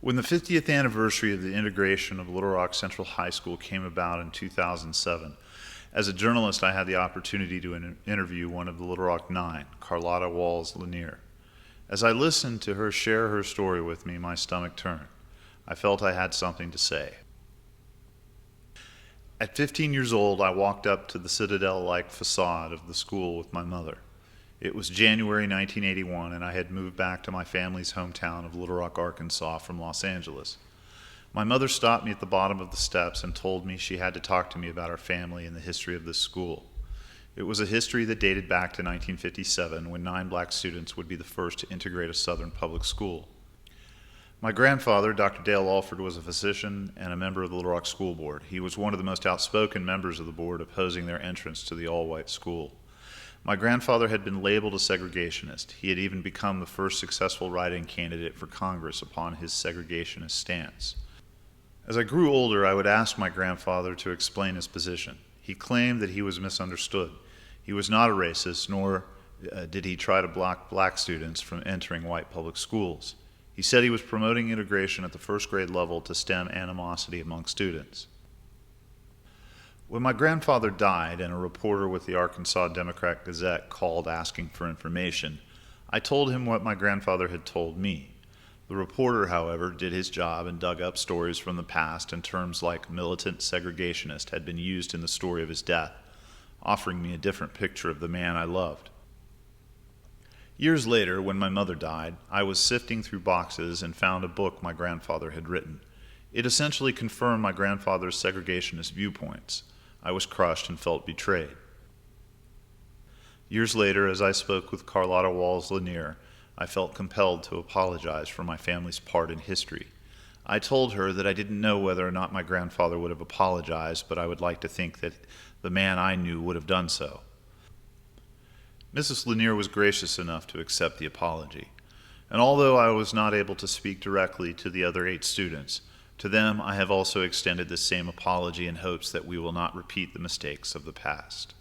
When the 50th anniversary of the integration of Little Rock Central High School came about in 2007, as a journalist I had the opportunity to interview one of the Little Rock Nine, Carlotta Walls Lanier. As I listened to her share her story with me, my stomach turned. I felt I had something to say. At 15 years old, I walked up to the citadel-like facade of the school with my mother. It was January 1981, and I had moved back to my family's hometown of Little Rock, Arkansas from Los Angeles. My mother stopped me at the bottom of the steps and told me she had to talk to me about our family and the history of this school. It was a history that dated back to 1957, when 9 black students would be the first to integrate a Southern public school. My grandfather, Dr. Dale Alford, was a physician and a member of the Little Rock School Board. He was one of the most outspoken members of the board opposing their entrance to the all-white school. My grandfather had been labeled a segregationist. He had even become the first successful write-in candidate for Congress upon his segregationist stance. As I grew older, I would ask my grandfather to explain his position. He claimed that he was misunderstood. He was not a racist, nor did he try to block black students from entering white public schools. He said he was promoting integration at the first grade level to stem animosity among students. When my grandfather died and a reporter with the Arkansas Democrat-Gazette called asking for information, I told him what my grandfather had told me. The reporter, however, did his job and dug up stories from the past, and terms like militant segregationist had been used in the story of his death, offering me a different picture of the man I loved. Years later, when my mother died, I was sifting through boxes and found a book my grandfather had written. It essentially confirmed my grandfather's segregationist viewpoints. I was crushed and felt betrayed. Years later, as I spoke with Carlotta Walls Lanier, I felt compelled to apologize for my family's part in history. I told her that I didn't know whether or not my grandfather would have apologized, but I would like to think that the man I knew would have done so. Mrs. Lanier was gracious enough to accept the apology, and although I was not able to speak directly to the other 8 students, to them I have also extended this same apology in hopes that we will not repeat the mistakes of the past.